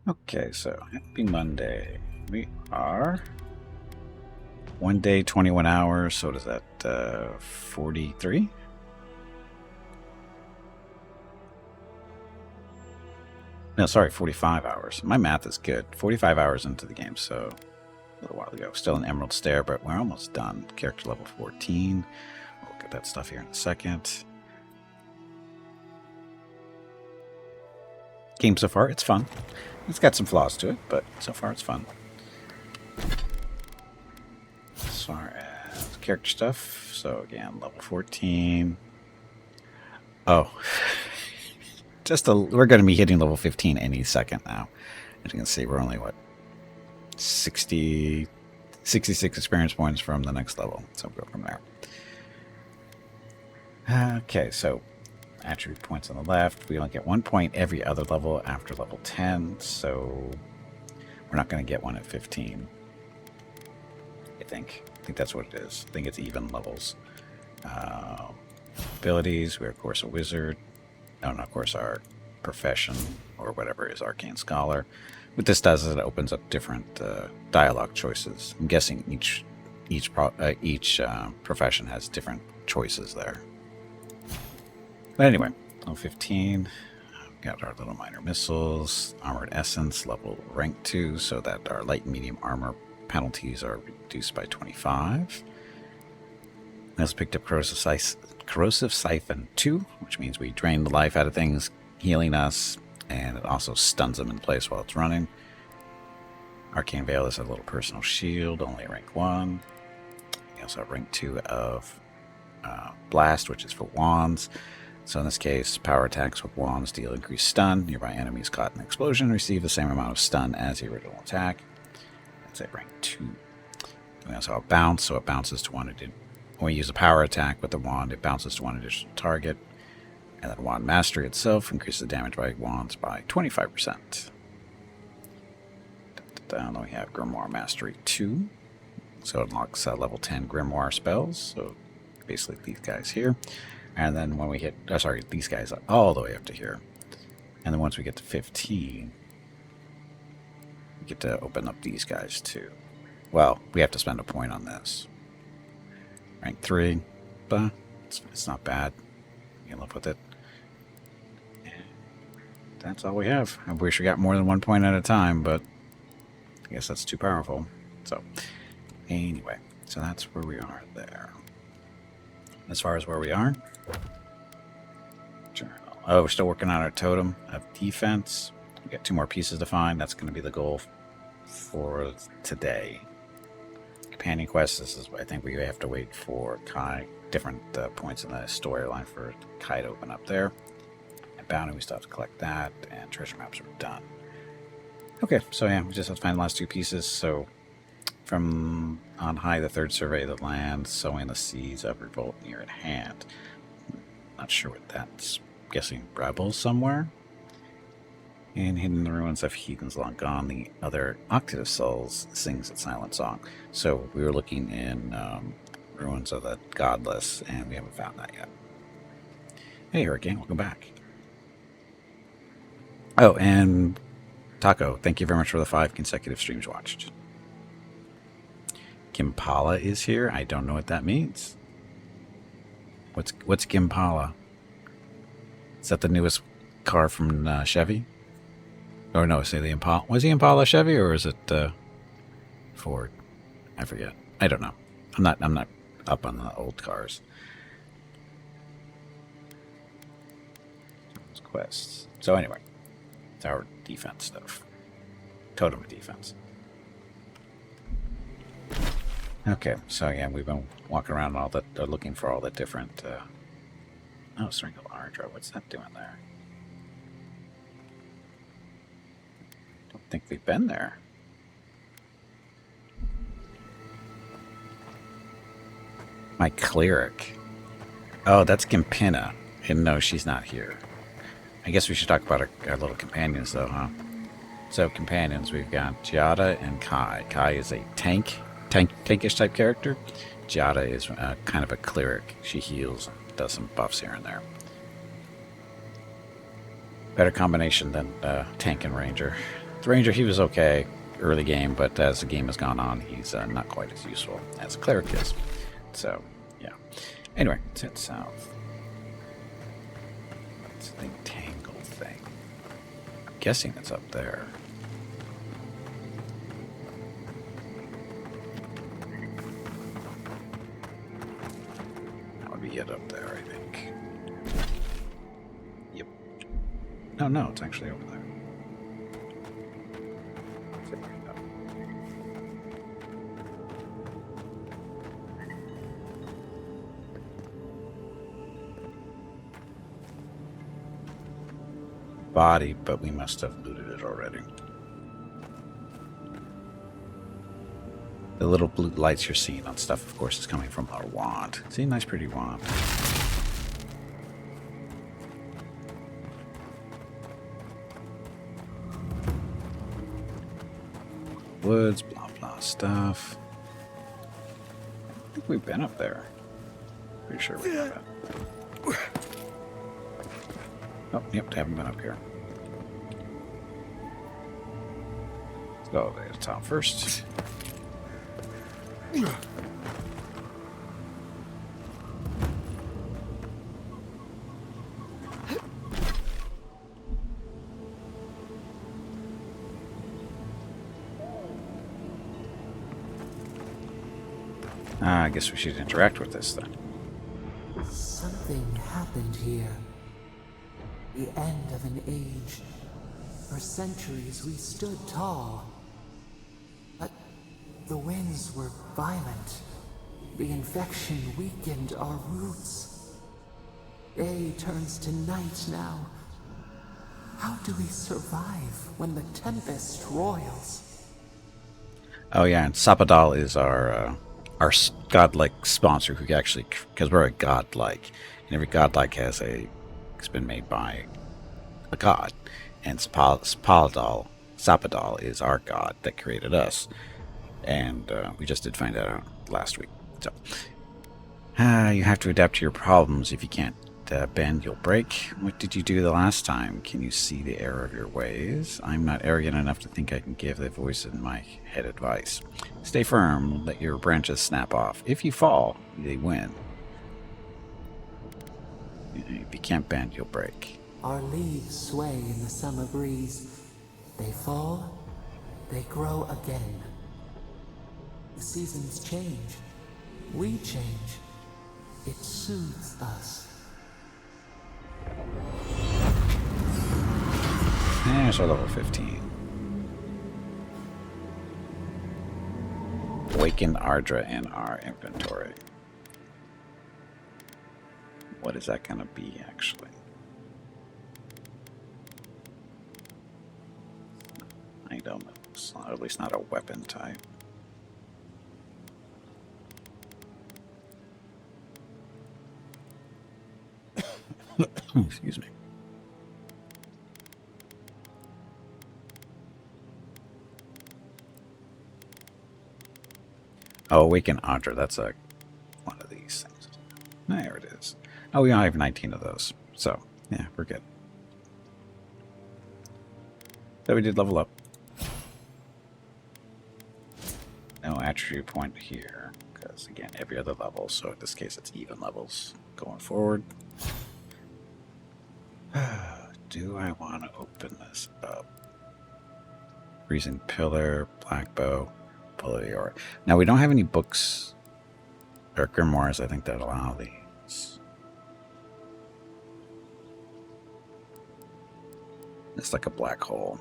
Okay, so happy Monday. We are 1 day, 21 hours. So what is that? 43? No, sorry, 45 hours. My math is good. 45 hours into the game, so a little while ago. Still an Emerald Stair, but we're almost done. Character level 14. We'll get that stuff here in a second. Game so far, it's fun. It's got some flaws to it, but so far it's fun. As far as character stuff, so again, level 14. Oh, we're going to be hitting level 15 any second now. As you can see, we're only, what, 66 experience points from the next level. So we'll go from there. Okay, so attribute points on the left. We only get 1 point every other level after level 10, so we're not going to get one at 15. I think that's what it is. I think it's even levels. Abilities, we're of course a wizard. And of course our profession, or whatever, is Arcane Scholar. What this does is it opens up different dialogue choices. I'm guessing each profession has different choices there. But anyway, level 15, we've got our little minor missiles, armored essence, level rank 2, so that our light and medium armor penalties are reduced by 25. We also picked up Corrosive Siphon 2, which means we drain the life out of things, healing us, and it also stuns them in place while it's running. Arcane Veil is a little personal shield, only rank 1. We also have rank 2 of Blast, which is for wands. So in this case, power attacks with wands deal increased stun. Nearby enemies caught in an explosion receive the same amount of stun as the original attack. That's at rank 2. We also have Bounce, so it bounces to one additional. When we use a power attack with the wand, it bounces to one additional target. And then Wand Mastery itself increases the damage by wands by 25%. Then we have Grimoire Mastery 2. So it unlocks level 10 Grimoire spells. So basically these guys here. And then when we hit, these guys all the way up to here. And then once we get to 15, we get to open up these guys too. Well, we have to spend a point on this. Rank 3, but it's not bad. You can live with it. That's all we have. I wish we got more than 1 point at a time, but I guess that's too powerful. So, anyway, so that's where we are there. As far as where we are, journal. Oh, we're still working on our totem of defense. We got 2 more pieces to find. That's going to be the goal for today. Companion quest, this is, I think we have to wait for Kai, different points in the storyline for Kai to open up there. And bounty, we still have to collect that, and treasure maps are done. Okay, so yeah, we just have to find the last 2 pieces. So from on high, the 3rd survey of the land, sowing the seeds of revolt near at hand. Not sure what that's, guessing rebels somewhere. And hidden the ruins of heathens long gone, the other octave souls sings its silent song. So we were looking in ruins of the godless, and we haven't found that yet. Hey, Hurricane, welcome back. Oh, and Taco, thank you very much for the 5 consecutive streams watched. Gimpala is here. I don't know what that means. What's Gimpala? Is that the newest car from Chevy? Or no, say the Impala. Was the Impala Chevy or is it Ford? I forget. I don't know. I'm not up on the old cars. Quests. So anyway, it's our defense stuff. Totem of defense. Okay, so yeah, we've been walking around all that, looking for all the different. Oh, Sprinkle Orange. What's that doing there? Don't think we've been there. My cleric. Oh, that's Gimpina. And no, she's not here. I guess we should talk about our little companions, though, huh? So, companions, we've got Giada and Kai. Kai is a tankish type character. Giada is kind of a cleric. She heals and does some buffs here and there. Better combination than tank and ranger. The ranger, he was okay early game, but as the game has gone on, he's not quite as useful as a cleric is. So, yeah. Anyway, let's head south. It's the tangle thing. I'm guessing it's up there. That would be it up there, I think. Yep. No, it's actually over there. Body, but we must have looted it already. The little blue lights you're seeing on stuff, of course, is coming from our wand. See, nice pretty wand. Woods, blah blah stuff. I think we've been up there. Pretty sure we have. Oh, yep, haven't been up here. Let's go to the top first. I guess we should interact with this then. Something happened here. The end of an age. For centuries we stood tall. But the winds were violent. The infection weakened our roots. Day turns to night now. How do we survive when the tempest roils? Oh yeah, and Sapadal is our godlike sponsor who actually, because we're a godlike, and every godlike has it's been made by a god, and Sapadal is our god that created us, and we just did find that out last week. So you have to adapt to your problems. If you can't bend, you'll break. What did you do the last time? Can you see the error of your ways? I'm not arrogant enough to think I can give the voice in my head advice. Stay firm, let your branches snap off. If you fall, they win. If you can't bend, you'll break. Our leaves sway in the summer breeze. They fall, they grow again. The seasons change. We change. It soothes us. There's our level 15. Awakened Ardra in our inventory. What is that going to be, actually? I don't know. It's not, at least not a weapon type. Excuse me. Oh, Awaken Audra. That's one of these things. There it is. Oh, we only have 19 of those. So, yeah, we're good. So we did level up. No attribute point here. Because, again, every other level. So, in this case, it's even levels going forward. Do I want to open this up? Freezing Pillar, Black Bow, Bullior. Now, we don't have any books or grimoires, I think, that allow these. It's like a black hole.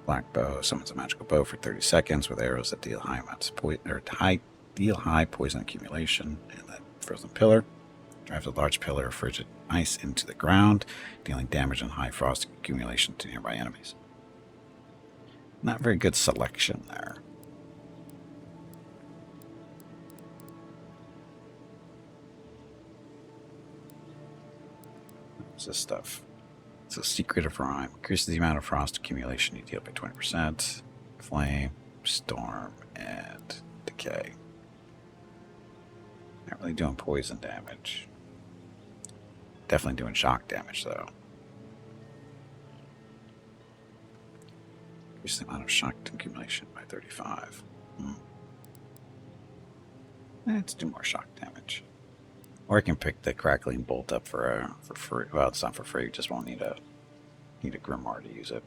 Black Bow summons a magical bow for 30 seconds with arrows that deal high amounts of deal high poison accumulation. And then Frozen Pillar drives a large pillar of frigid ice into the ground, dealing damage and high frost accumulation to nearby enemies. Not very good selection there. What's this stuff? It's a Secret of Rhyme. Increases the amount of frost accumulation you deal by 20%. Flame, Storm, and Decay. Not really doing poison damage. Definitely doing shock damage, though. Increase the amount of shock accumulation by 35. Let's do more shock damage. Or I can pick the crackling bolt up for free. Well, it's not for free. Just won't need a grimoire to use it.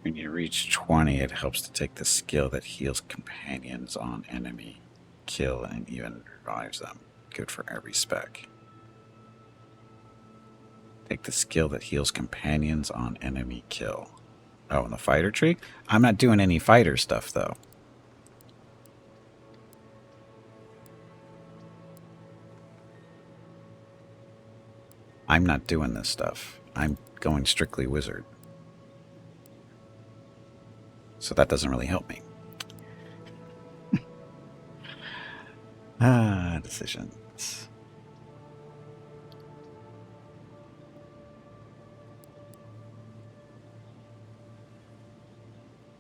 When you reach 20, it helps to take the skill that heals companions on enemy kill and even revives them. Good for every spec. Take the skill that heals companions on enemy kill. Oh, and the fighter tree? I'm not doing any fighter stuff, though. I'm not doing this stuff. I'm going strictly wizard. So that doesn't really help me. Decisions.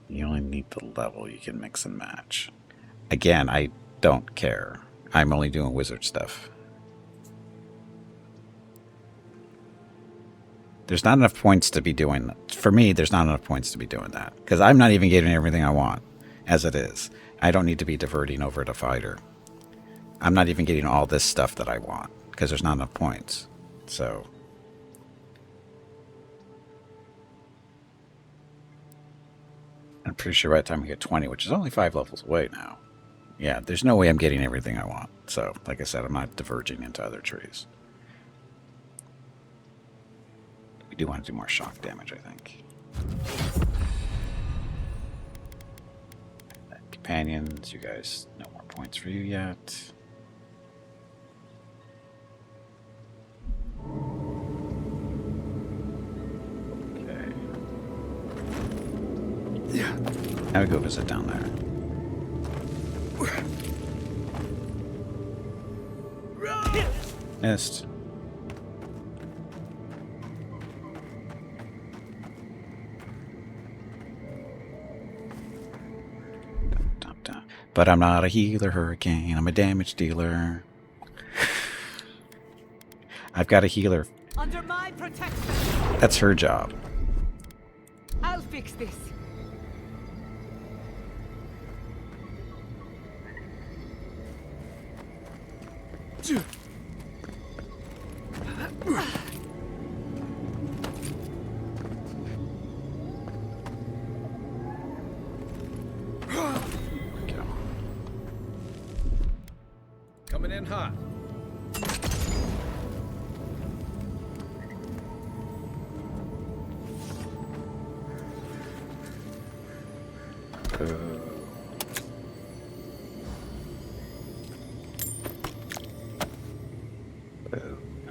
You only need the level. You can mix and match. Again, I don't care. I'm only doing wizard stuff. There's not enough points to be doing that. For me, there's not enough points to be doing that. Because I'm not even getting everything I want, as it is. I don't need to be diverting over to fighter. I'm not even getting all this stuff that I want, because there's not enough points. So... I'm pretty sure by the time we get 20, which is only 5 levels away now. Yeah, there's no way I'm getting everything I want. So, like I said, I'm not diverging into other trees. We do want to do more shock damage, I think. Companions, you guys, no more points for you yet. Okay. Yeah. Now we go visit down there. Missed. But I'm not a healer, Hurricane. I'm a damage dealer. I've got a healer. Under my protection. That's her job. I'll fix this. Coming in hot.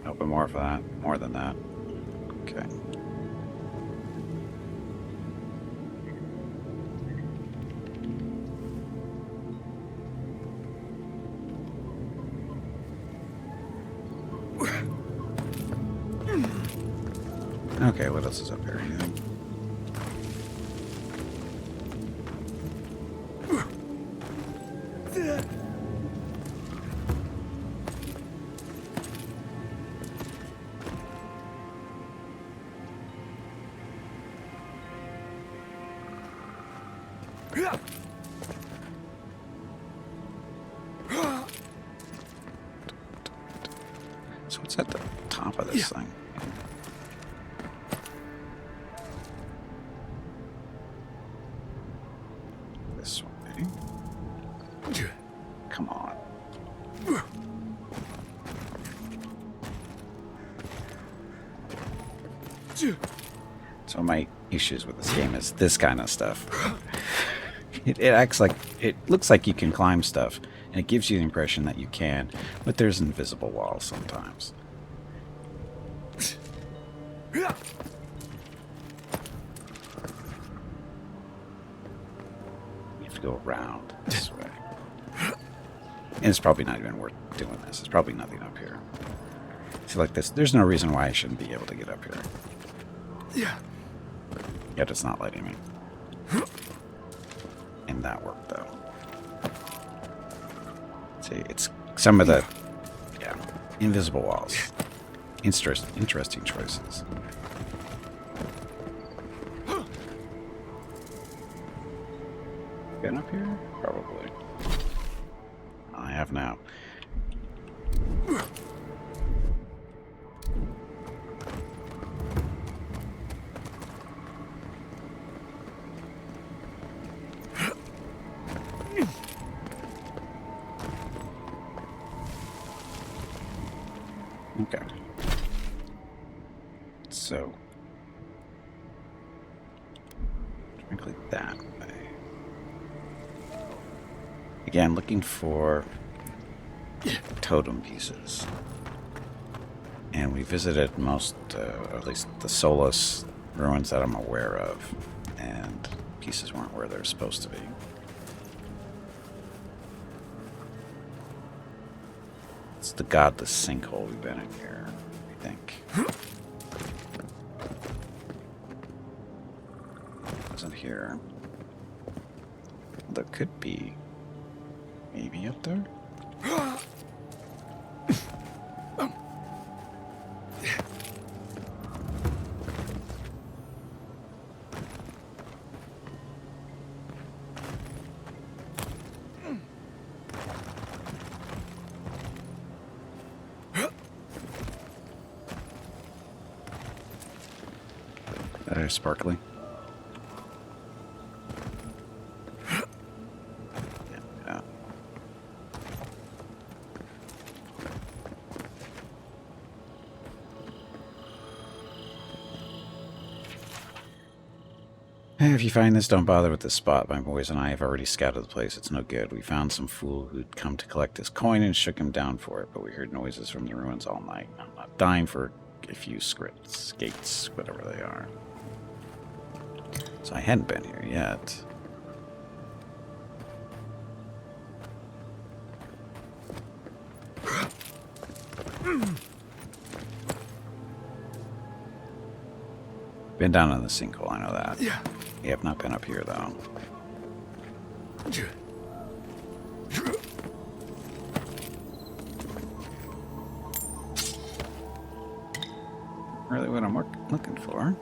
Open more for that. More than that. Okay. Okay, what else is up here? Anything? So what's at the top of this thing? This way. Come on. So my issues with this game is this kind of stuff. It acts like, it looks like you can climb stuff, and it gives you the impression that you can, but there's invisible walls sometimes. You have to go around this way. And it's probably not even worth doing this. There's probably nothing up here. See, like this, there's no reason why I shouldn't be able to get up here. Yet it's not letting me. And that worked though. See, it's some of the invisible walls. Interesting choices. Been up here? Probably. I have now. Okay. So, frankly, that way. Again, looking for totem pieces. And we visited most, or at least the Solus ruins that I'm aware of. And pieces weren't where they're supposed to be. It's the godless sinkhole we've been in here, I think. Wasn't here. There could be maybe up there. Sparkly. Yeah. If you find this, don't bother with this spot. My boys and I have already scouted the place. It's no good. We found some fool who'd come to collect this coin and shook him down for it, but we heard noises from the ruins all night. I'm not dying for a few skates, whatever they are. So I hadn't been here yet. Been down in the sinkhole, I know that. Yeah. You have not been up here, though. Really what I'm looking for.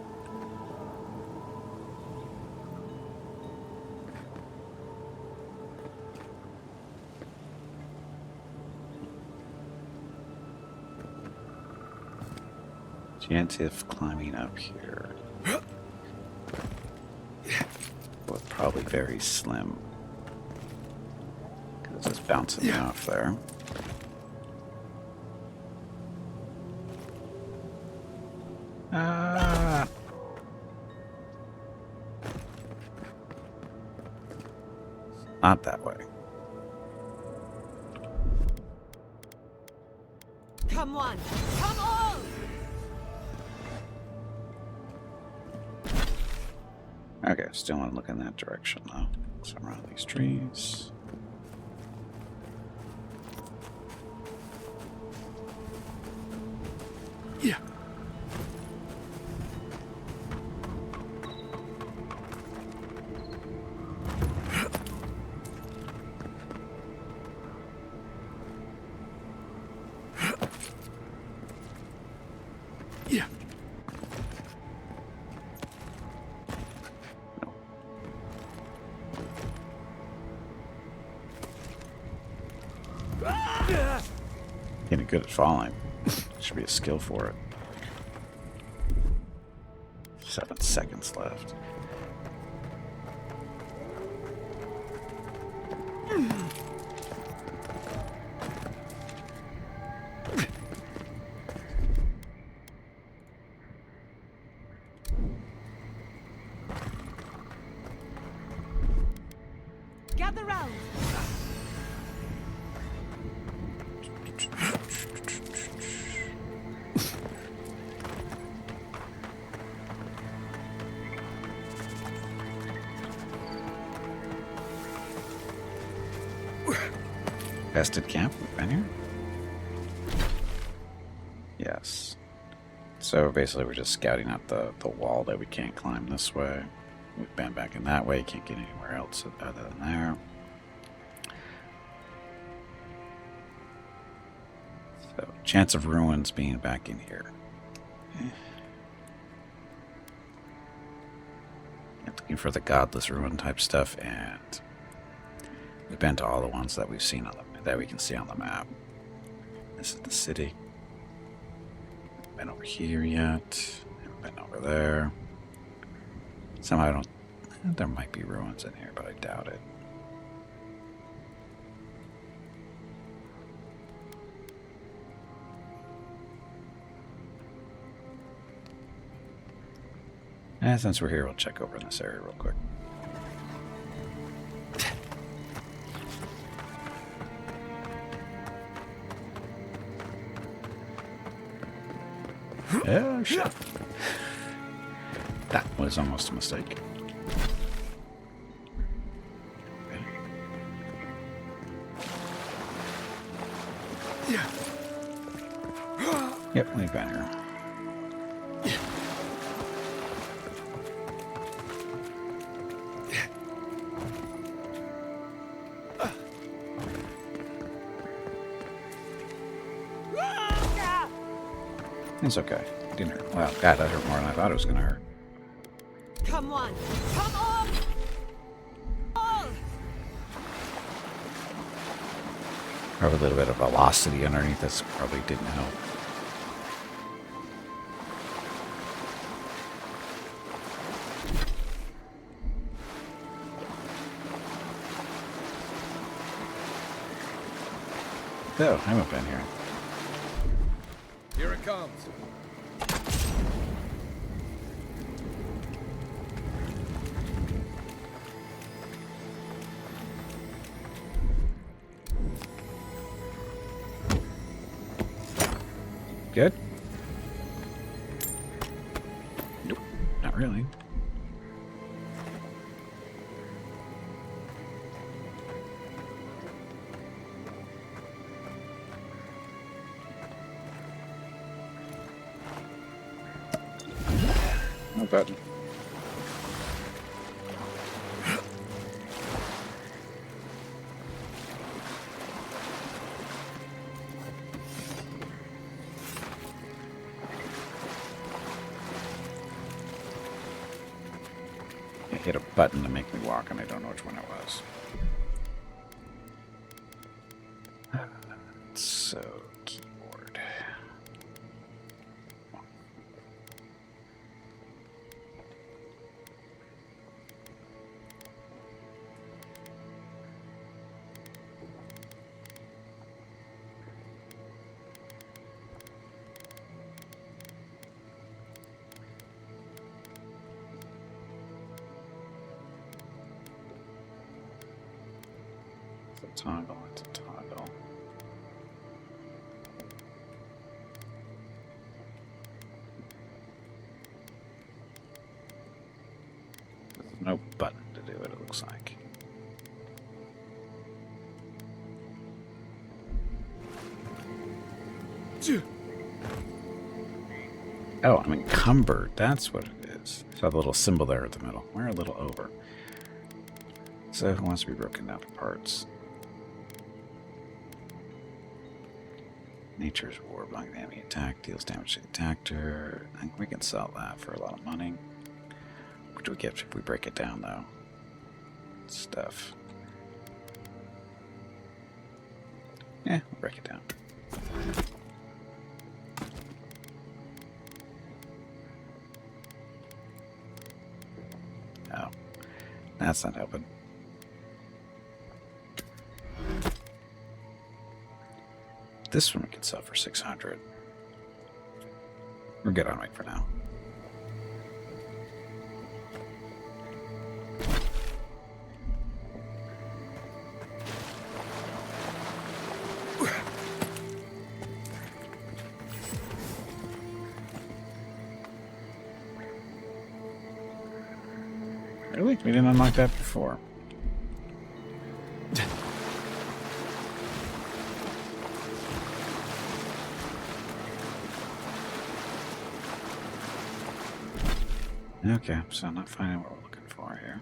Chance of climbing up here. But probably very slim. Because it's bouncing me off there. Not that way. Come on! Come on! Okay, still want to look in that direction though. So around these trees. Yeah. Yeah. Getting good at falling. Should be a skill for it. 7 seconds left. Gather round! Bested camp? We've been here? Yes. So basically we're just scouting out the wall that we can't climb this way. We've been back in that way, can't get anywhere else other than there. So, chance of ruins being back in here. Looking for the godless ruin type stuff, and we've been to all the ones that we've seen on that we can see on the map. This is the city. Haven't been over here yet. Haven't been over there. Somehow I don't. There might be ruins in here, but I doubt it. And since we're here, we'll check over in this area real quick. Oh, shit. That was almost a mistake. Okay. Yep, we've been here. It's okay. Didn't hurt. Well, God, that hurt more than I thought it was going to hurt. Come on! Come on! All! Probably a little bit of velocity underneath this probably didn't help. Oh, I haven't been here. Here it comes. Good? Nope, not really. No button. I hit a button to make me walk, and I don't know which one it was. So, keyboard. It's a toggle, it's a toggle. There's no button to do it, it looks like. Oh, I'm encumbered. That's what it is. So the little symbol there at the middle. We're a little over. So who wants to be broken down to parts? Nature's War, blocking the enemy attack, deals damage to the attacker. I think we can sell that for a lot of money. What do we get if we break it down, though? Stuff. Yeah, we'll break it down. Oh, that's not helping. This one we can sell for 600. We're good on weight for now. Really? We didn't unlock that before. Okay, so I'm not finding what we're looking for here.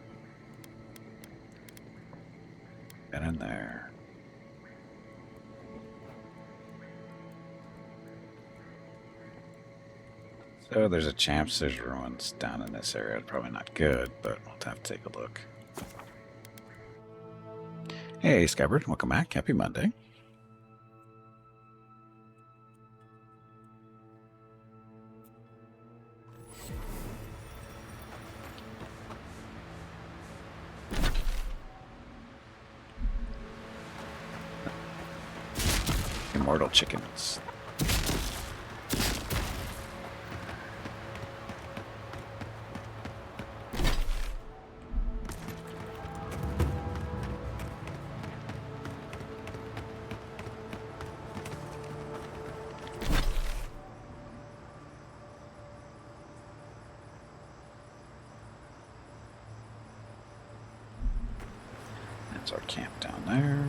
Get in there. So there's a chance there's ruins down in this area. Probably not good, but we'll have to take a look. Hey, Scabbard, welcome back. Happy Monday. Immortal chickens. That's our camp down there.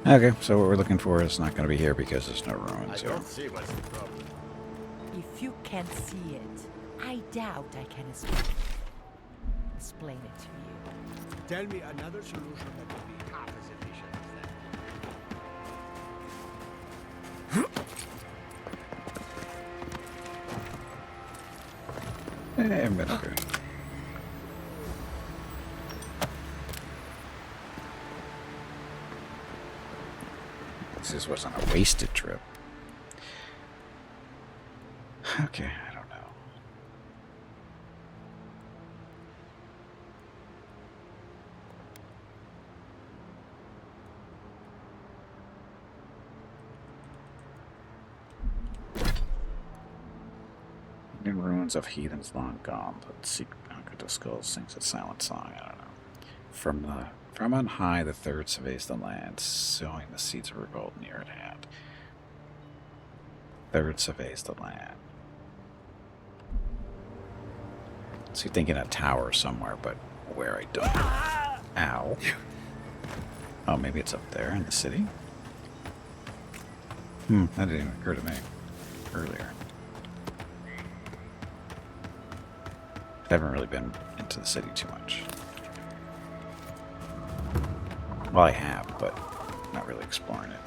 Okay, so what we're looking for is not going to be here because there's no ruins here. see what's the problem. If you can't see it, I doubt I can explain it to you. Tell me another solution that will be half as efficient as that. Hey, vinegar. This wasn't a wasted trip. Okay, I don't know. In ruins of heathens long gone, but seek the skulls sings a silent song. I don't know. From on high, the third surveys the land, sowing the seeds of revolt near at hand. Third surveys the land. So you're thinking a tower somewhere, but where I don't know. Ow. Oh, maybe it's up there in the city? That didn't even occur to me earlier. I haven't really been into the city too much. Well, I have, but not really exploring it.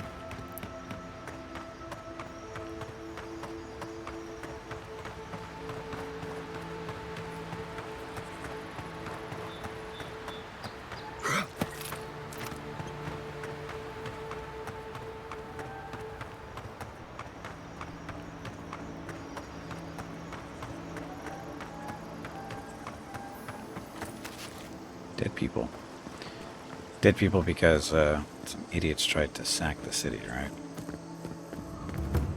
Dead people. Dead people because some idiots tried to sack the city, right?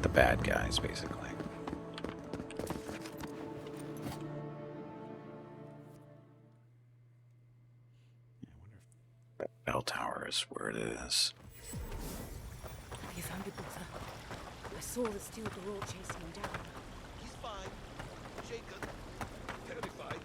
The bad guys, basically. I wonder if that bell tower is where it is. Have you found it, Buddha? I saw the steel of the road chasing him down. He's fine. Shaken. Terrified.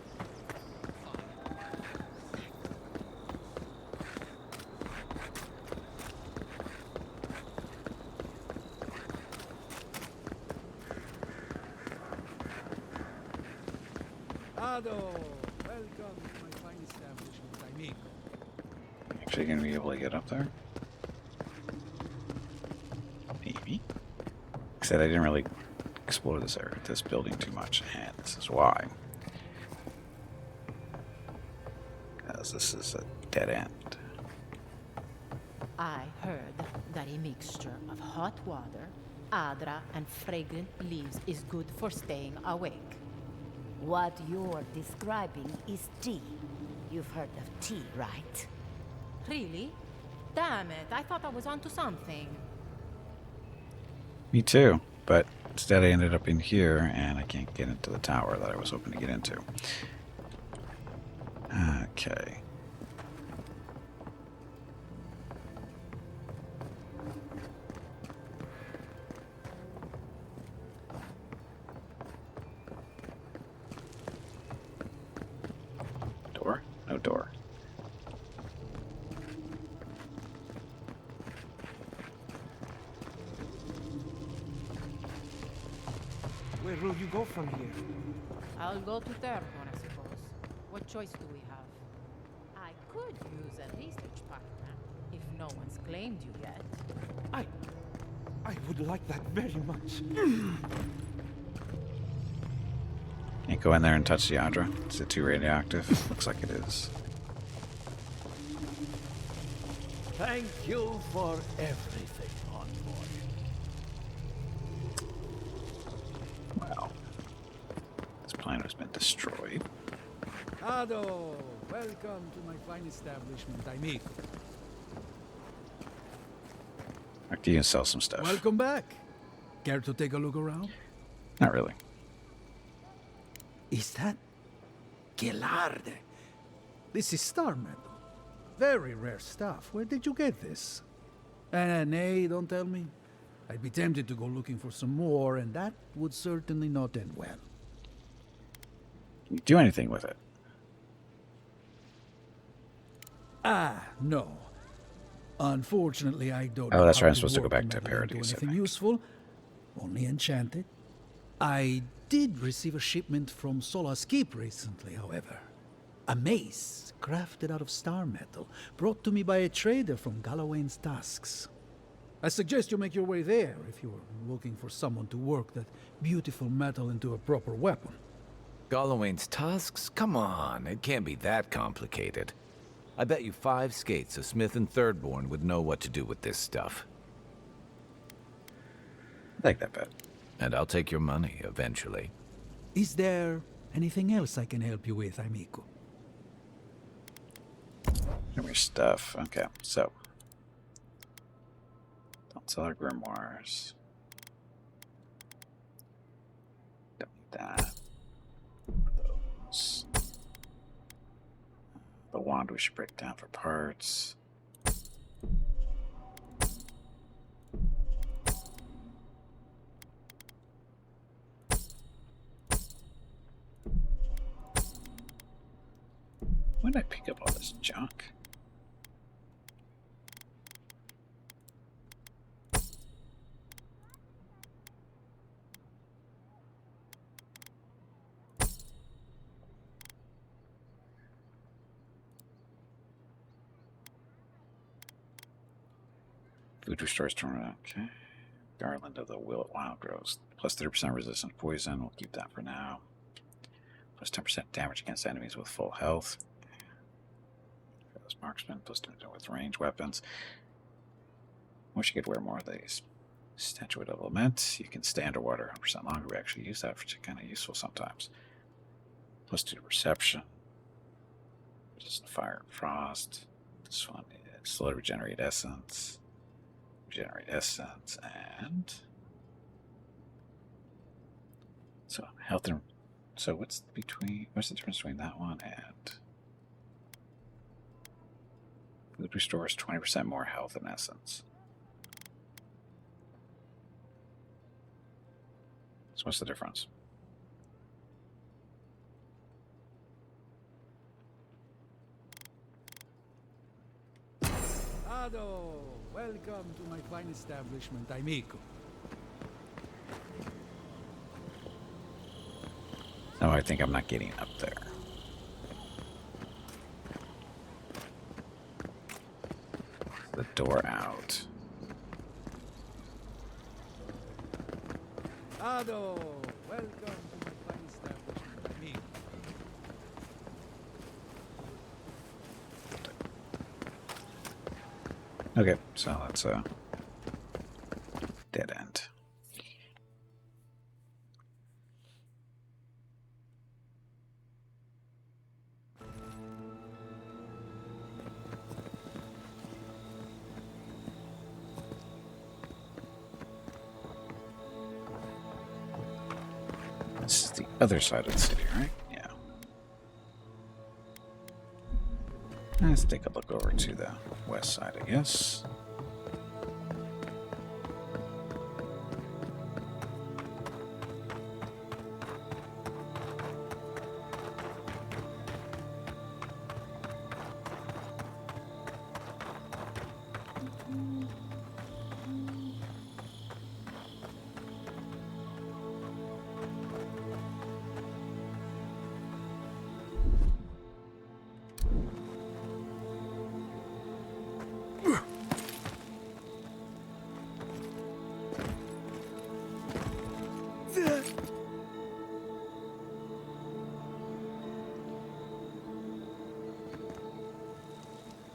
Ado, welcome to my fine establishment, I mean. Actually gonna be able to get up there? Maybe. Like I said, I didn't really explore this area, this building too much, and this is why. Because this is a dead end. I heard that a mixture of hot water, adra, and fragrant leaves is good for staying awake. What you're describing is tea. You've heard of tea, right? Really? Damn it, I thought I was onto something. Me too, but instead I ended up in here, and I can't get into the tower that I was hoping to get into. Okay. from here? I'll go to Terraform, I suppose. What choice do we have? I could use a research partner, if no one's claimed you yet. I would like that very much. Can't go in there and touch the Adra. Is it too radioactive? Looks like it is. Thank you for everything, envoy. Well, this planet has been destroyed. Ado, welcome to my fine establishment, amigo. After you can sell some stuff. Welcome back. Care to take a look around? Not really. Is that Gelarde? This is star metal. Very rare stuff. Where did you get this? Nay, don't tell me. I'd be tempted to go looking for some more, and that would certainly not end well. Can you do anything with it? Ah, no. Unfortunately, I don't. Oh, that's know right. how I'm supposed to go work back to metal into Paradies, I Anything think. useful? Only enchanted. I did receive a shipment from Solace Keep recently, however. A mace crafted out of star metal, brought to me by a trader from Gallowayne's Tusks. I suggest you make your way there if you're looking for someone to work that beautiful metal into a proper weapon. Gallowayne's tusks? Come on, it can't be that complicated. I bet you 5 skates a Smith and Thirdborn would know what to do with this stuff. I like that bet. And I'll take your money eventually. Is there anything else I can help you with, amigo? Give me your stuff. Okay, so. Don't sell our grimoires. Don't need that. Those. The wand we should break down for parts. When did I pick up all this junk? Food restores turnaround. Okay. Garland of the Wild Grows. Plus 30% resistant to poison. We'll keep that for now. Plus 10% damage against enemies with full health. Marksman, plus 10% with range weapons. Wish you could wear more of these. Statuette of Lament. You can stay underwater 100% longer. We actually use that, which is kind of useful sometimes. Plus 2 to Perception. Just Fire and Frost. This one is Slowly Regenerate Essence. Regenerate Essence, and so health and so what's the difference between that one and food restores 20% more health and essence. So what's the difference? Ado, welcome to my fine establishment, amigo. No, I think I'm not getting up there. The door out. Ado, welcome to my fine establishment, amigo. Okay, so that's a dead end. This is the other side of the city, right? Yeah. Let's take a look over to the west side, I guess.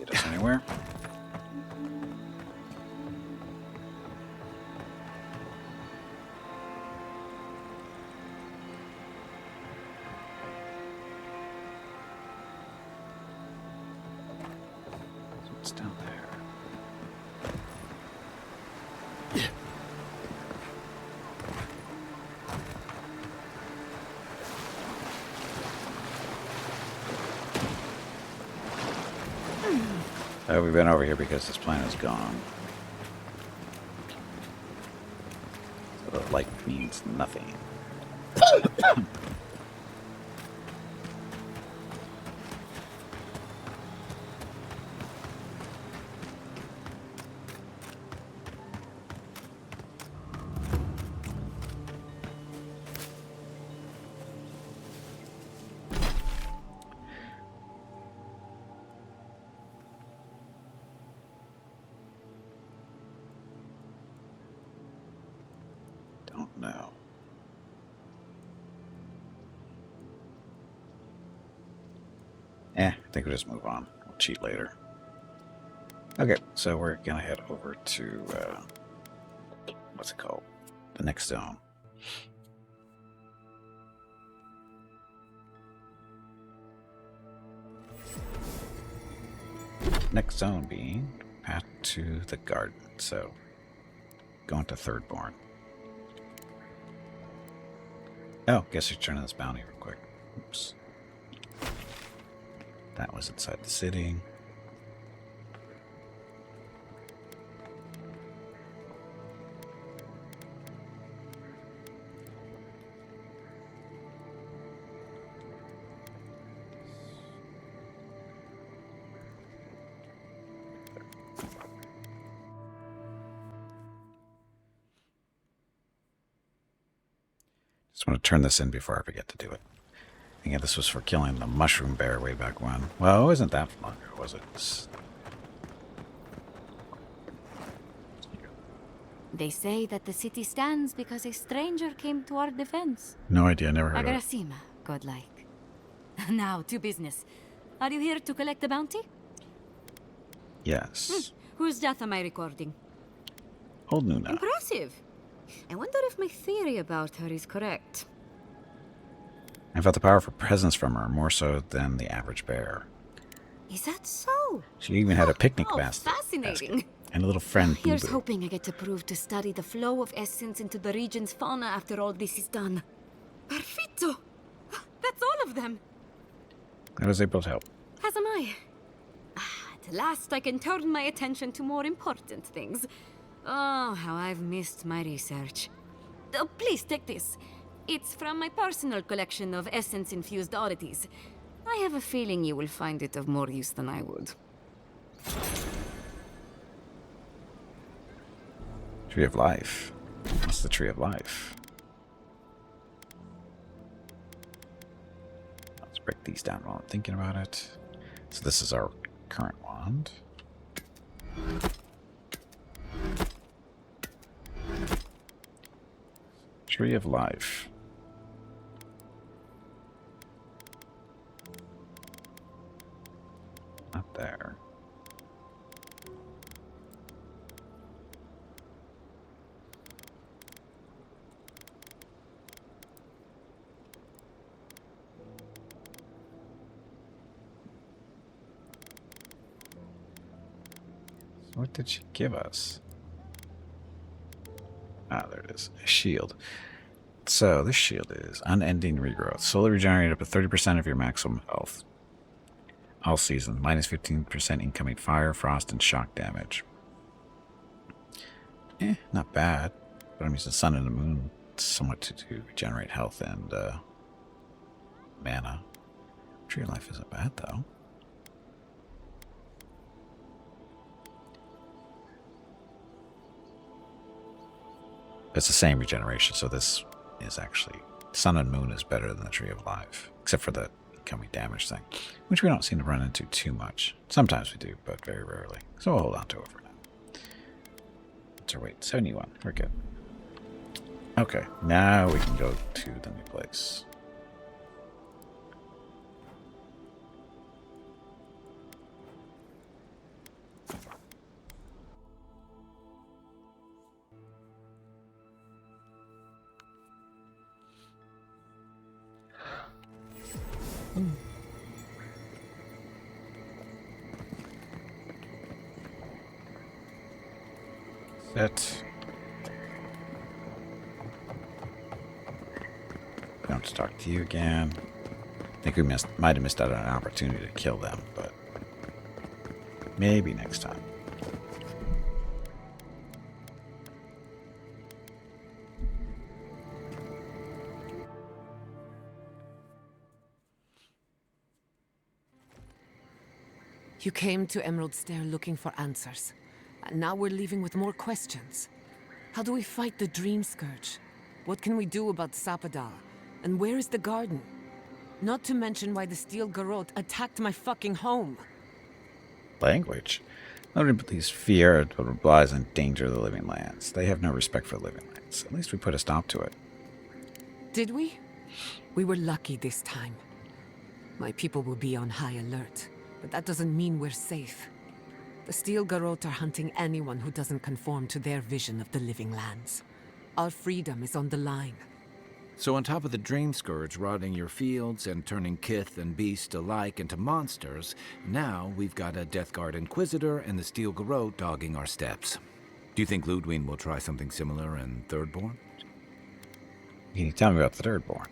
lead us anywhere. So what's down there? We've been over here because this planet is gone. So the light means nothing. Don't know. I think we'll just move on. We'll cheat later. Okay, so we're gonna head over to what's it called? The next zone. Next zone being path to the garden. So going to Thirdborn. Oh, guess you're turning this bounty real quick. Oops. That was inside the city. Just want to turn this in before I forget to do it. Again, this was for killing the mushroom bear way back when. Well, it wasn't that long ago, was it? They say that the city stands because a stranger came to our defense. No idea, never heard of it. Agrasima, godlike. Now, to business. Are you here to collect the bounty? Yes. Whose death am I recording? Old Nuna. Impressive. I wonder if my theory about her is correct. I felt the powerful presence from her, more so than the average bear. Is that so? She even had a picnic basket Fascinating. and a little friend, Here's Boo Boo. hoping I get to prove to study the flow of essence into the region's fauna after all this is done. Perfetto! That's all of them. I was able to help. As am I. At last I can turn my attention to more important things. Oh, how I've missed my research. Please take this. It's from my personal collection of essence-infused oddities. I have a feeling you will find it of more use than I would. Tree of Life. What's the Tree of Life? Let's break these down while I'm thinking about it. So this is our current wand. Tree of Life. Not there. So what did she give us? Ah, there it is. A shield. So this shield is unending regrowth. Slowly regenerate up to 30% of your maximum health. All seasons. Minus 15% incoming fire, frost, and shock damage. Not bad. But I'm using sun and the moon somewhat to regenerate health and mana. Tree of Life isn't bad though. It's the same regeneration, so this is actually sun and moon is better than the Tree of Life, except for the incoming damage thing, which we don't seem to run into too much. Sometimes we do, but very rarely. So we'll hold on to it for now. What's our weight? 71. We're good. Okay, now we can go to the new place. Set. Don't have to talk to you again. I think we might have missed out on an opportunity to kill them, but maybe next time. You came to Emerald Stair looking for answers, and now we're leaving with more questions. How do we fight the Dream Scourge? What can we do about Sapadal? And where is the garden? Not to mention why the Steel Garrote attacked my fucking home. Language. Nobody believes fear but lies and danger of the living lands. They have no respect for living lands. At least we put a stop to it. Did we? We were lucky this time. My people will be on high alert, but that doesn't mean we're safe. The Steel Garrote are hunting anyone who doesn't conform to their vision of the living lands. Our freedom is on the line. So on top of the Dream Scourge rotting your fields and turning kith and beast alike into monsters, now we've got a Death Guard Inquisitor and the Steel Garrote dogging our steps. Do you think Ludwine will try something similar in Thirdborn? Can you tell me about the Thirdborn?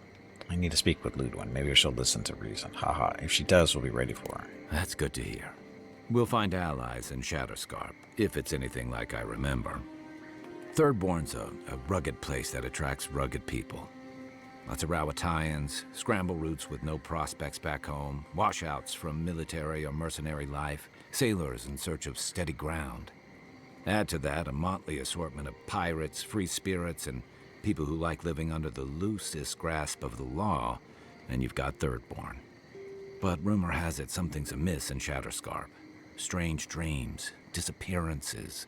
I need to speak with Ludwine. Maybe she'll listen to reason. Haha. If she does, we'll be ready for her. That's good to hear. We'll find allies in Shatterscarp, if it's anything like I remember. Thirdborn's a rugged place that attracts rugged people. Lots of Rawatayans, scramble routes with no prospects back home, washouts from military or mercenary life, sailors in search of steady ground. Add to that a motley assortment of pirates, free spirits, and people who like living under the loosest grasp of the law, and you've got Thirdborn. But rumor has it something's amiss in Shatterscarp. Strange dreams, disappearances,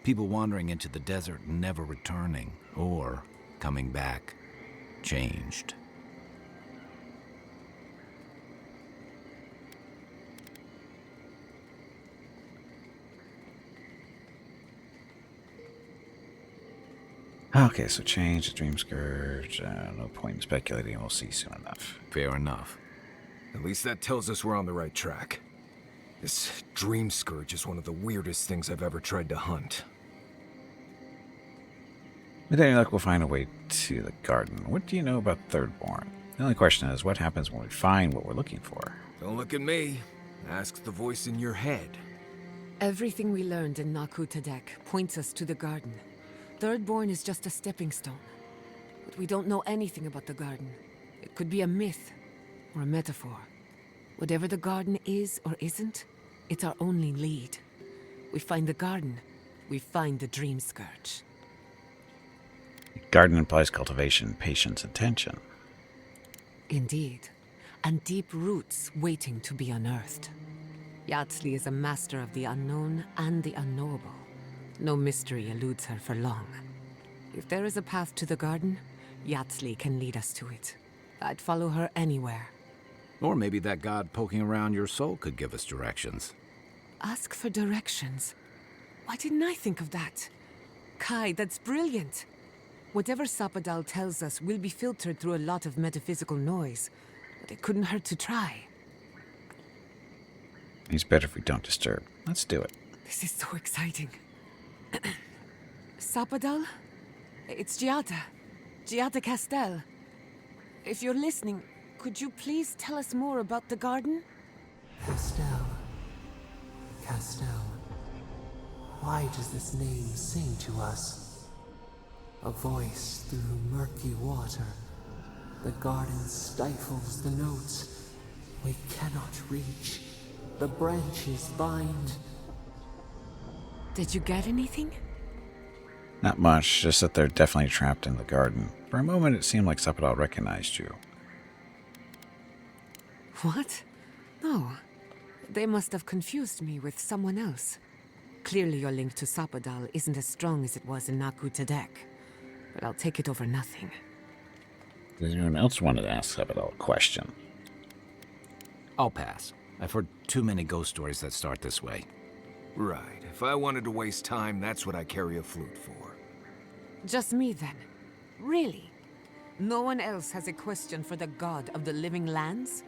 people wandering into the desert and never returning, or coming back changed. Okay, so change the Dream Scourge. No point in speculating. We'll see soon enough. Fair enough. At least that tells us we're on the right track. This Dream Scourge is one of the weirdest things I've ever tried to hunt. With any luck, we'll find a way to the garden. What do you know about Thirdborn? The only question is, what happens when we find what we're looking for? Don't look at me. Ask the voice in your head. Everything we learned in Naku Tadek points us to the garden. Thirdborn is just a stepping stone. But we don't know anything about the garden. It could be a myth or a metaphor. Whatever the garden is or isn't, it's our only lead. We find the garden, we find the Dream Scourge. Garden implies cultivation, patience, and tension. Indeed. And deep roots waiting to be unearthed. Yatsley is a master of the unknown and the unknowable. No mystery eludes her for long. If there is a path to the garden, Yatsley can lead us to it. I'd follow her anywhere. Or maybe that god poking around your soul could give us directions. Ask for directions. Why didn't I think of that? Kai, that's brilliant. Whatever Sapadal tells us will be filtered through a lot of metaphysical noise, but it couldn't hurt to try. It's better if we don't disturb. Let's do it. This is so exciting. Sapadal? It's Giada. Giada Castel. If you're listening, could you please tell us more about the garden? Castell. Castell. Why does this name sing to us? A voice through murky water. The garden stifles the notes. We cannot reach. The branches bind. Did you get anything? Not much, just that they're definitely trapped in the garden. For a moment, it seemed like Sapadal recognized you. What? No. They must have confused me with someone else. Clearly your link to Sapadal isn't as strong as it was in Naku Tadek. But I'll take it over nothing. Does anyone else want to ask Sapadal a question? I'll pass. I've heard too many ghost stories that start this way. Right. If I wanted to waste time, that's what I carry a flute for. Just me then? Really? No one else has a question for the god of the living lands?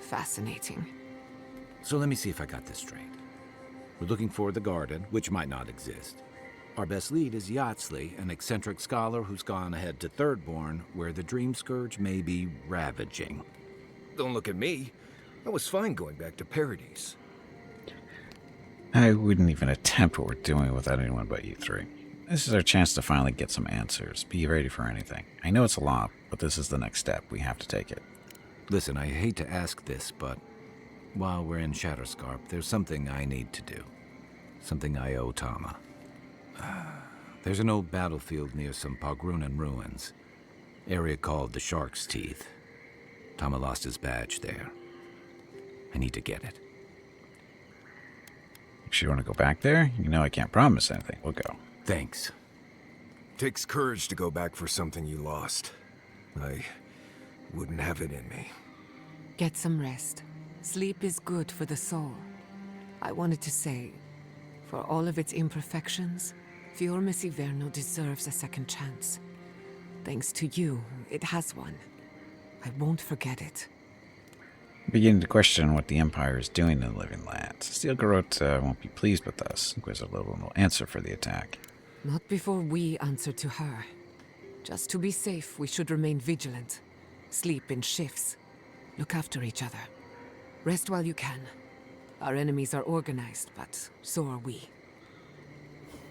Fascinating. So let me see if I got this straight. We're looking for the Garden, which might not exist. Our best lead is Yatsley, an eccentric scholar who's gone ahead to Thirdborn, where the Dream Scourge may be ravaging. Don't look at me. I was fine going back to Paradise. I wouldn't even attempt what we're doing without anyone but you three. This is our chance to finally get some answers. Be ready for anything. I know it's a lot, but this is the next step. We have to take it. Listen, I hate to ask this, but while we're in Shatterscarp, there's something I need to do. Something I owe Tama. There's an old battlefield near some Pogrunan ruins. Area called the Shark's Teeth. Tama lost his badge there. I need to get it. If you want to go back there, you know I can't promise anything. We'll go. Thanks. Takes courage to go back for something you lost. I wouldn't have it in me. Get some rest. Sleep is good for the soul. I wanted to say, for all of its imperfections, Fiormis Iverno deserves a second chance. Thanks to you, it has one. I won't forget it. Beginning to question what the Empire is doing in the Living Lands. Stilgarot won't be pleased with us. Inquisitor will answer for the attack. Not before we answer to her. Just to be safe, we should remain vigilant. Sleep in shifts. Look after each other. Rest while you can. Our enemies are organized, but so are we.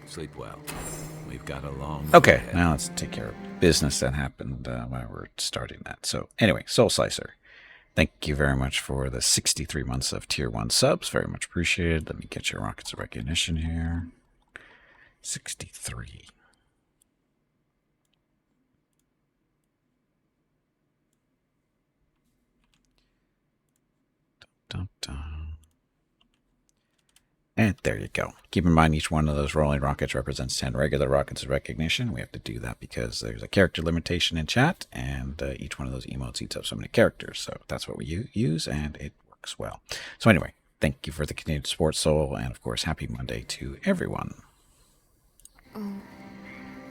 Sleep well. We've got a long Okay, way ahead. now let's take care of business that happened while we're starting that. So anyway, Soul Slicer. Thank you very much for the 63 months of Tier 1 subs. Very much appreciated. Let me get your Rockets of Recognition here. 63. Dun, dun, dun. And there you go. Keep in mind each one of those rolling rockets represents 10 regular Rockets of Recognition. We have to do that because there's a character limitation in chat, and each one of those emotes eats up so many characters. So that's what we use, and it works well. So anyway, thank you for the continued support, Soul, and of course, happy Monday to everyone.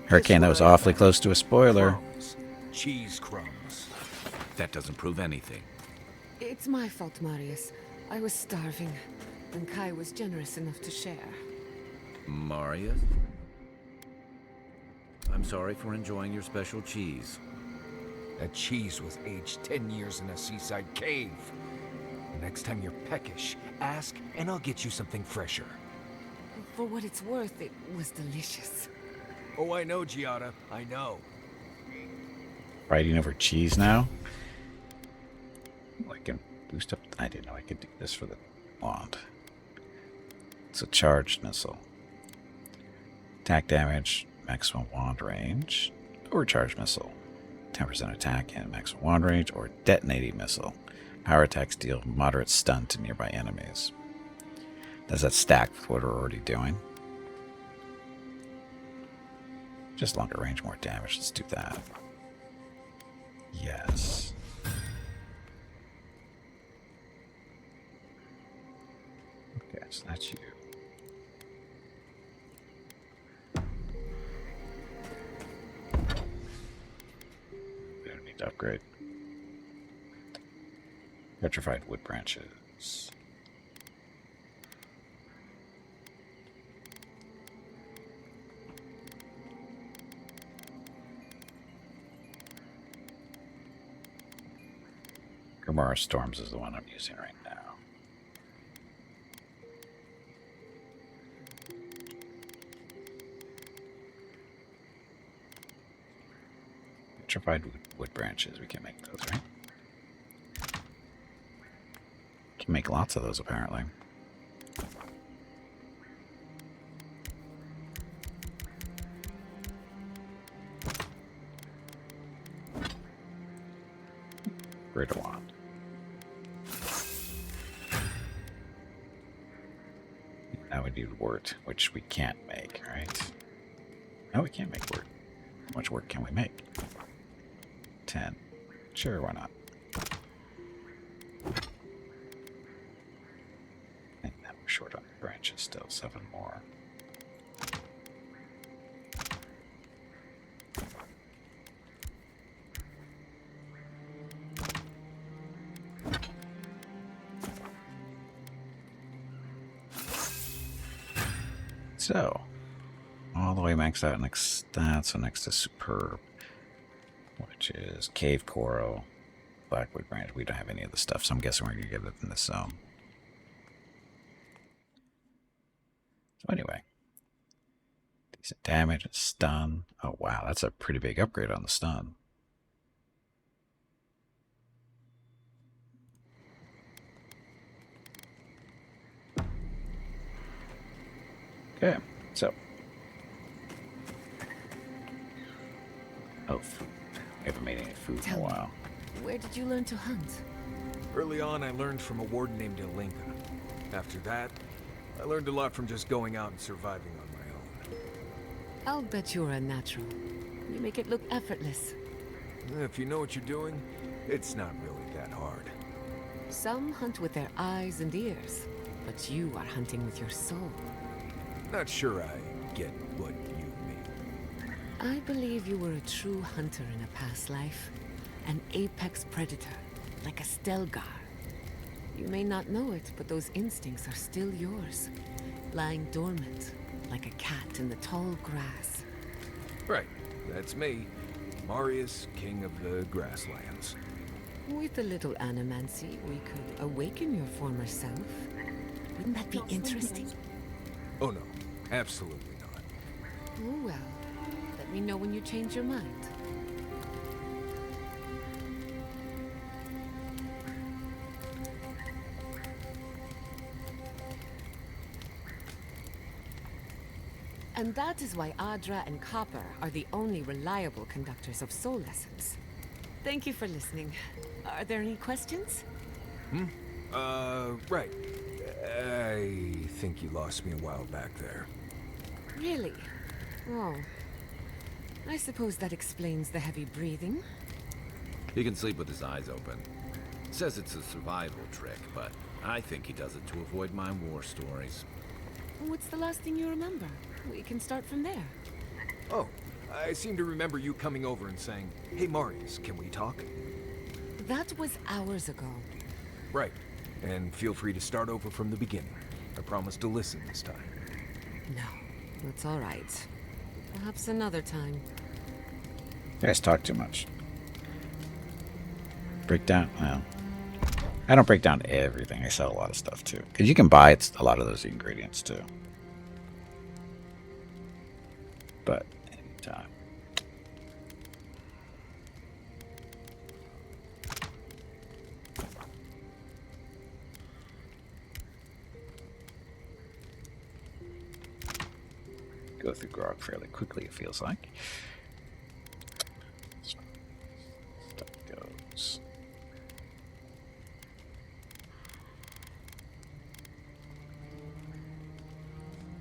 Hurricane, that was awfully close to a spoiler. Crumbs. Cheese crumbs. That doesn't prove anything. It's my fault, Marius. I was starving, and Kai was generous enough to share. Marius? I'm sorry for enjoying your special cheese. That cheese was aged 10 years in a seaside cave. Next time you're peckish, ask and I'll get you something fresher. For what it's worth, it was delicious. Oh, I know, Giada. I know. Fighting over cheese now. I can boost up. I didn't know I could do this for the wand. It's a charged missile. Attack damage, maximum wand range, or charged missile. 10% attack and maximum wand range, or detonating missile. Power attacks deal moderate stun to nearby enemies. Does that stack with what we're already doing? Just longer range, more damage. Let's do that. Yes. Okay, so that's you. We don't need to upgrade. Petrified wood branches. Grimara Storms is the one I'm using right now. Petrified wood branches. We can make those, right? Can make lots of those, apparently. Greater wand. Now we need wort, which we can't make, right? No, we can't make wort. How much wort can we make? 10. Sure, why not? And then we're short on branches still, 7 more. So, all the way maxed out next that, so next to Superb, which is Cave Coral, Blackwood Branch. We don't have any of the stuff, so I'm guessing we're going to get it in this zone. So anyway, decent damage, stun. Oh wow, that's a pretty big upgrade on the stun. Okay, so. Oh, food. We haven't made any food in a while. Where did you learn to hunt? Early on, I learned from a warden named Ilinka. After that, I learned a lot from just going out and surviving on my own. I'll bet you're a natural. You make it look effortless. If you know what you're doing, it's not really that hard. Some hunt with their eyes and ears, but you are hunting with your soul. Not sure I get what you mean. I believe you were a true hunter in a past life. An apex predator, like a Stelgar. You may not know it, but those instincts are still yours. Lying dormant, like a cat in the tall grass. Right, that's me. Marius, king of the grasslands. With a little animancy, we could awaken your former self. Wouldn't that be interesting? Oh no, absolutely not. Oh well. Let me know when you change your mind. And that is why Adra and Copper are the only reliable conductors of soul lessons. Thank you for listening. Are there any questions? Right. I think you lost me a while back there. Really? Oh. I suppose that explains the heavy breathing. He can sleep with his eyes open. Says it's a survival trick, but I think he does it to avoid my war stories. What's the last thing you remember? We can start from there. Oh, I seem to remember you coming over and saying, "Hey Marius, can we talk?" That was hours ago. Right. And feel free to start over from the beginning. I promise to listen this time. No, that's all right. Perhaps another time. You guys talk too much. Break down. Well, I don't break down everything. I sell a lot of stuff too, because you can buy a lot of those ingredients too. But anytime. Go through grog fairly quickly, it feels like. Stuff goes.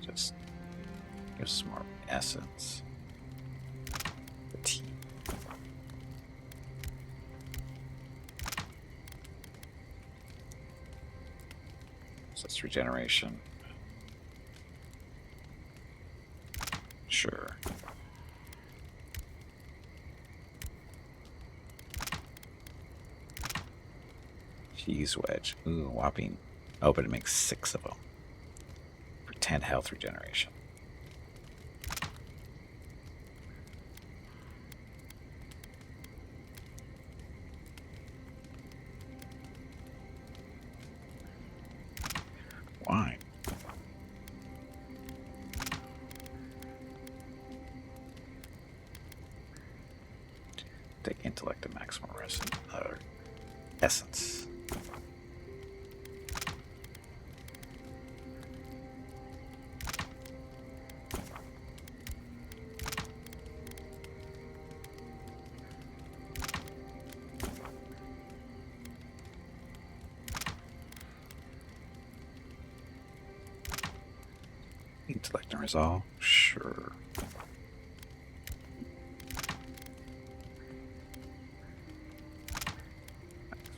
Just give some more essence. The tea. So that's regeneration. Sure. Cheese wedge. Ooh, whopping. Oh, but it makes 6 of them. For 10 health regeneration. Why? Take intellect to maximum essence. Intellect and resolve, sure.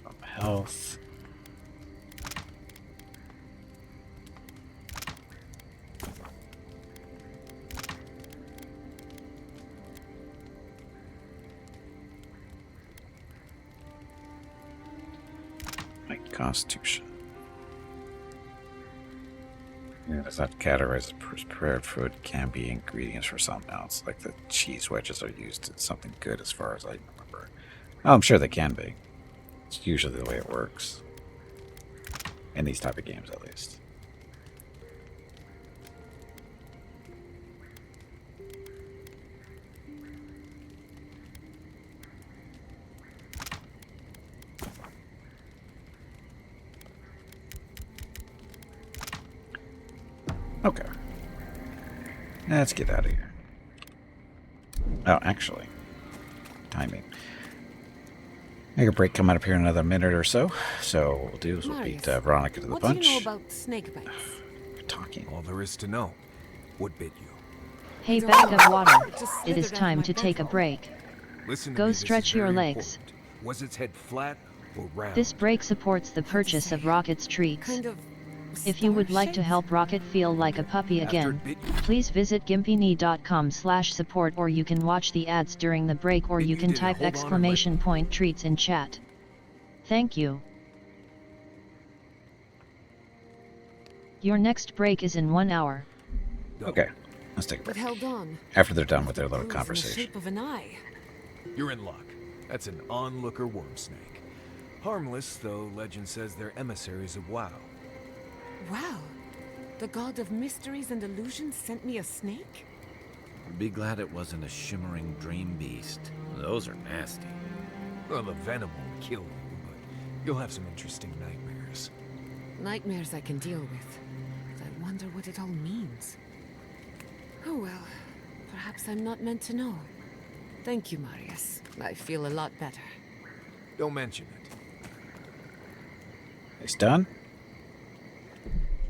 Maximum health. My constitution. Yeah, it's not categorized as prepared food. Can be ingredients for something else, like the cheese wedges are used in something good, as far as I remember. Oh, I'm sure they can be. It's usually the way it works in these type of games, at least. Okay. Let's get out of here. Oh, actually. Timing. Make a break coming up here in another minute or so. So what we'll do is we'll beat Veronica to the what punch. do you know about snake bites? We're talking. All there is to know. What bit you? Hey, bag of water. Just It is slithered out of time my to take a bedroll. break. Listen to Go me, this stretch is your very legs. important. Was its head flat or round? This break supports the purchase of Rocket's treats. Kind of If you would like to star-shaped? help Rocket feel like a puppy After again, it bit you? please visit gimpyknee.com/support, or you can watch the ads during the break, or Maybe you you can didn't type hold on or exclamation point treats in chat. Thank you. Your next break is in 1 hour. Okay. Let's take a It break. held on. After they're done with their little It was in the conversation. shape of an eye. You're in luck. That's an onlooker worm snake. Harmless, though legend says they're emissaries of WoW. Wow. The god of mysteries and illusions sent me a snake? Be glad it wasn't a shimmering dream beast. Those are nasty. Well, the venom won't kill you, but you'll have some interesting nightmares. Nightmares I can deal with. But I wonder what it all means. Oh well. Perhaps I'm not meant to know. Thank you, Marius. I feel a lot better. Don't mention it. It's done?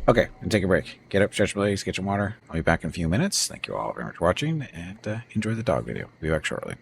Okay, and take a break. Get up, stretch your legs, get your water. I'll be back in a few minutes. Thank you all very much for watching, and enjoy the dog video. Be back shortly.